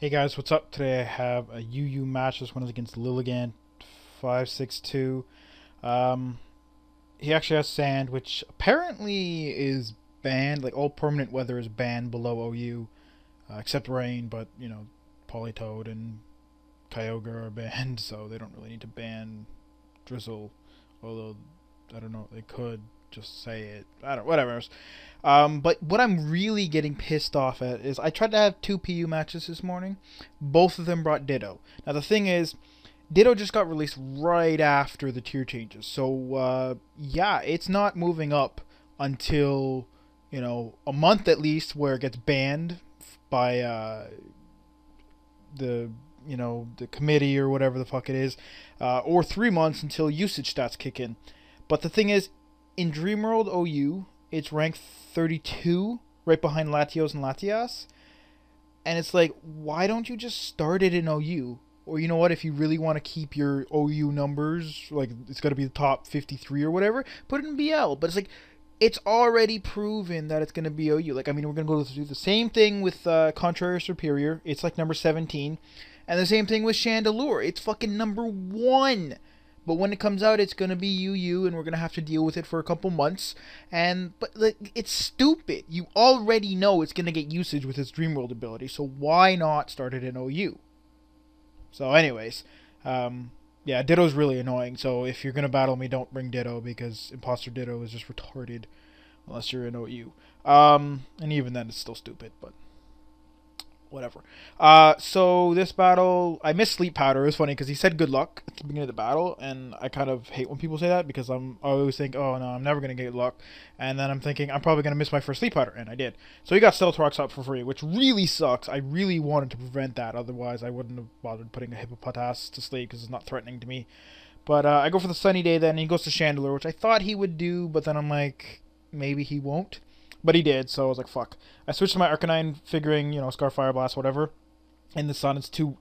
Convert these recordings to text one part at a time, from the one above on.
Hey guys, what's up? Today I have a UU match. This one is against Lilligant 562. Um, he actually has sand, which apparently is banned. Like all permanent weather is banned below OU, except rain. But you know, Polytoad and Kyogre are banned, so they don't really need to ban drizzle. Although I don't know, they could just say it. I don't. Whatever. But what I'm really getting pissed off at is I tried to have two PU matches this morning. Both of them brought Ditto. Now the thing is, Ditto just got released right after the tier changes. So yeah, it's not moving up until a month at least, where it gets banned by the committee or whatever the fuck it is, or 3 months until usage stats kick in. But the thing is, in Dreamworld OU, it's ranked 32, right behind Latios and Latias. And it's like, why don't you just start it in OU? Or you know what, if you really want to keep your OU numbers, like it's got to be the top 53 or whatever, put it in BL. But it's like, it's already proven that it's going to be OU. Like, I mean, we're going to go through the same thing with Contrary Superior. It's like number 17. And the same thing with Chandelure. It's fucking number 1. But when it comes out, it's going to be UU, and we're going to have to deal with it for a couple months. But like, it's stupid. You already know it's going to get usage with its Dreamworld ability, so why not start it in OU? So anyways, yeah, Ditto's really annoying. So if you're going to battle me, don't bring Ditto, because Imposter Ditto is just retarded, unless you're in OU. And even then, it's still stupid, but whatever. So this battle, I missed Sleep Powder. It was funny because he said good luck at the beginning of the battle, and I kind of hate when people say that, because I always think, oh no, I'm never gonna get luck, and then I'm thinking I'm probably gonna miss my first Sleep Powder, and I did. So he got Stealth Rocks up for free, which really sucks. I really wanted to prevent that, otherwise I wouldn't have bothered putting a Hippopotas to sleep because it's not threatening to me. But I go for the Sunny Day then, and he goes to Chandelure, which I thought he would do, but then I'm like, maybe he won't. But he did, so I was like, fuck. I switched to my Arcanine, figuring, Scar Fire Blast, whatever. In the sun, it's too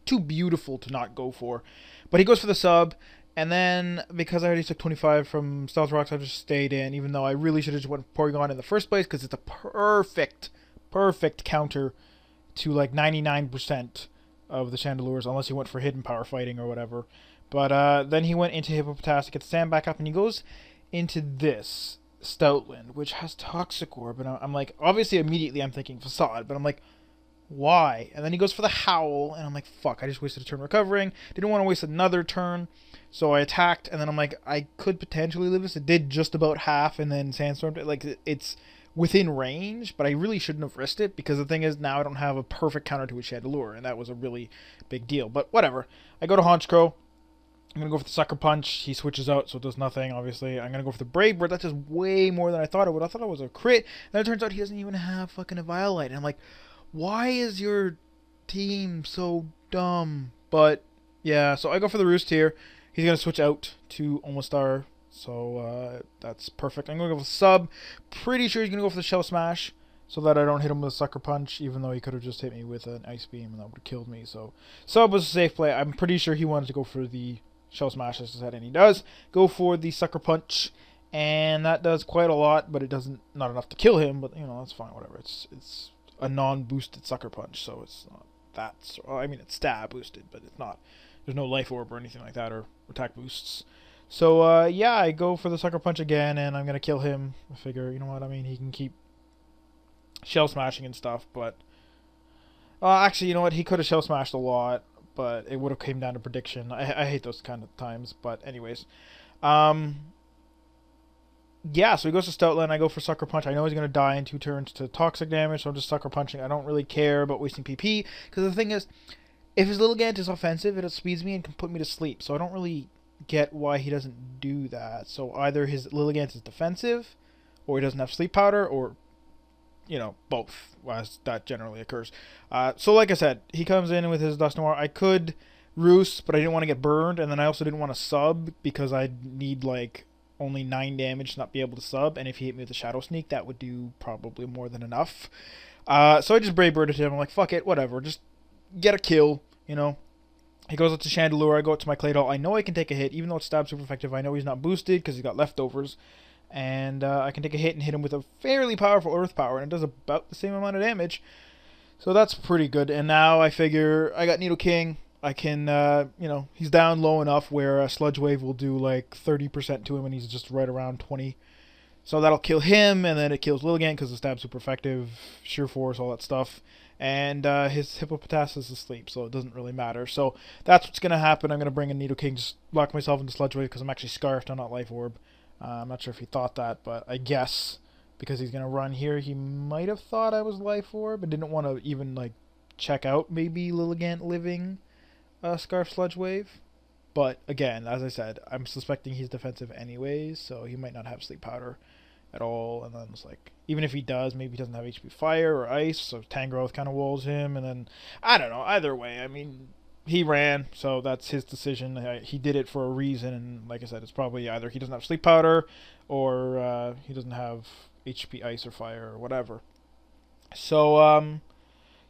beautiful to not go for. But he goes for the sub, and then, because I already took 25 from Stealth Rocks, I just stayed in, even though I really should have just went Porygon in the first place, because it's a perfect counter to, like, 99% of the Chandelures, unless he went for Hidden Power Fighting or whatever. But then he went into Hippopotas to get the sand back up, and he goes into this Stoutland, which has Toxic Orb, and I'm like, obviously immediately I'm thinking Facade, but I'm like, why? And then he goes for the Howl, and I'm like, fuck, I just wasted a turn recovering, didn't want to waste another turn, so I attacked, and then I'm like, I could potentially live this. It did just about half, and then Sandstormed, like, it's within range, but I really shouldn't have risked it, because the thing is, now I don't have a perfect counter to a Chandelure, and that was a really big deal. But whatever. I go to Honchkrow. I'm going to go for the Sucker Punch. He switches out, so it does nothing, obviously. I'm going to go for the Brave Bird. That does way more than I thought it would. I thought it was a crit. Then it turns out he doesn't even have fucking a Violite. And I'm like, why is your team so dumb? But, yeah, so I go for the Roost here. He's going to switch out to Omastar, so that's perfect. I'm going to go for the Sub. Pretty sure he's going to go for the Shell Smash, so that I don't hit him with a Sucker Punch, even though he could have just hit me with an Ice Beam, and that would have killed me. So, Sub was a safe play. I'm pretty sure he wanted to go for the Shell Smash, as I said, and he does go for the Sucker Punch, and that does quite a lot, but it doesn't, not enough to kill him, but, that's fine, whatever. It's a non-boosted Sucker Punch, so it's not that, I mean, it's stab boosted, but it's not, there's no Life Orb or anything like that, or attack boosts. So, yeah, I go for the Sucker Punch again, and I'm going to kill him. I figure, you know what, I mean, he can keep Shell Smashing and stuff, but, actually, you know what, he could have Shell Smashed a lot, but it would have came down to prediction. I hate those kind of times, but anyways. Yeah, so he goes to Stoutland. I go for Sucker Punch. I know he's going to die in 2 turns to Toxic damage, so I'm just Sucker Punching. I don't really care about wasting PP, because the thing is, if his Lilligant is offensive, it speeds me and can put me to sleep, so I don't really get why he doesn't do that. So either his Lilligant is defensive, or he doesn't have Sleep Powder, or both, as that generally occurs. So like I said, he comes in with his Dust Noir. I could Roost, but I didn't want to get burned, and then I also didn't want to sub, because I need, like, only 9 damage to not be able to sub, and if he hit me with a Shadow Sneak, that would do probably more than enough. So I just Brave Birded him. I'm like, fuck it, whatever, just get a kill, He goes up to Chandelure, I go up to my Claydol. I know I can take a hit, even though it's stab super effective. I know he's not boosted, because he's got leftovers. And I can take a hit and hit him with a fairly powerful Earth Power, and it does about the same amount of damage. So that's pretty good. And now I figure I got Nidoking. I can, he's down low enough where a Sludge Wave will do like 30% to him, and he's just right around 20. So that'll kill him, and then it kills Lilligant because the stab's super effective, sheer force, all that stuff. And his Hippopotas is asleep, so it doesn't really matter. So that's what's going to happen. I'm going to bring in Nidoking, just lock myself into Sludge Wave because I'm actually Scarfed, I'm not Life Orb. I'm not sure if he thought that, but I guess because he's going to run here, he might have thought I was Life Orb and didn't want to even like check out maybe Lilligant living Scarf Sludge Wave. But again, as I said, I'm suspecting he's defensive anyways, so he might not have Sleep Powder at all. And then it's like, even if he does, maybe he doesn't have HP Fire or Ice, so Tangrowth kind of walls him. And then, I don't know, either way, I mean, he ran, so that's his decision. He did it for a reason, and like I said, it's probably either he doesn't have Sleep Powder or he doesn't have HP Ice or Fire or whatever. So,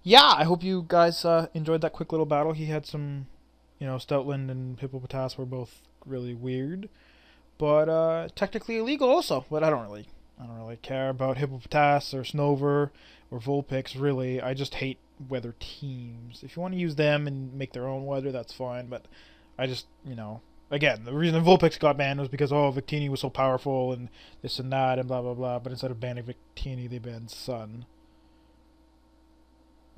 yeah, I hope you guys enjoyed that quick little battle. He had some, Stoutland and Hippopotas were both really weird, but technically illegal also. But I don't really care about Hippopotas or Snover or Vulpix. Really, I just hate weather teams. If you want to use them and make their own weather, that's fine. But I just, again, the reason Vulpix got banned was because Victini was so powerful and this and that and blah blah blah. But instead of banning Victini, they banned Sun.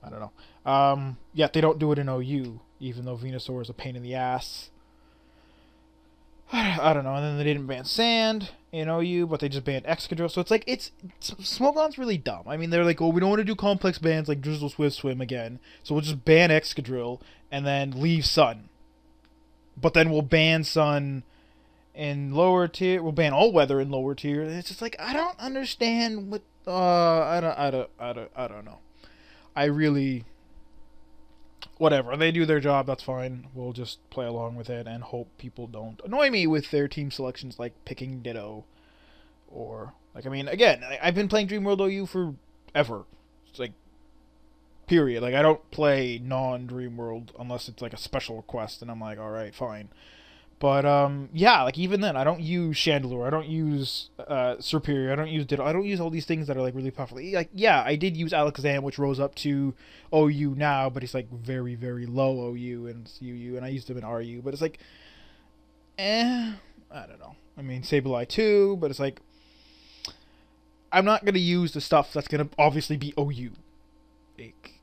I don't know. Yet they don't do it in OU, even though Venusaur is a pain in the ass. I don't know. And then they didn't ban Sand in OU, but they just banned Excadrill. So it's like, Smogon's really dumb. I mean, they're like, oh, we don't want to do complex bans like Drizzle, Swift, Swim again, so we'll just ban Excadrill and then leave Sun. But then we'll ban Sun in lower tier. We'll ban all weather in lower tier. It's just like, I don't understand what. I don't know. I really, whatever, they do their job, that's fine. We'll just play along with it and hope people don't annoy me with their team selections like picking Ditto. Or, like, I mean, again, I've been playing Dream World OU forever. It's like, period. Like, I don't play non-Dream World unless it's like a special request, and I'm like, alright, fine. But, yeah, like, even then, I don't use Chandelure, I don't use, Serperior, I don't use Ditto, I don't use all these things that are, like, really powerful. Like, yeah, I did use Alakazam, which rose up to OU now, but it's, like, very, very low OU and UU, and I used him in RU, but it's, like, I don't know. I mean, Sableye too, but it's, like, I'm not gonna use the stuff that's gonna obviously be OU. Like,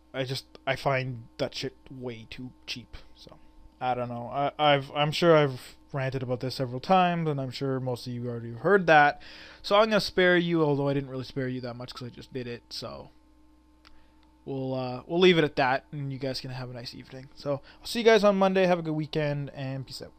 I find that shit way too cheap, so. I don't know. I'm sure I've ranted about this several times, and I'm sure most of you already heard that. So I'm gonna spare you, although I didn't really spare you that much because I just did it. So we'll leave it at that, and you guys can have a nice evening. So I'll see you guys on Monday. Have a good weekend, and peace out.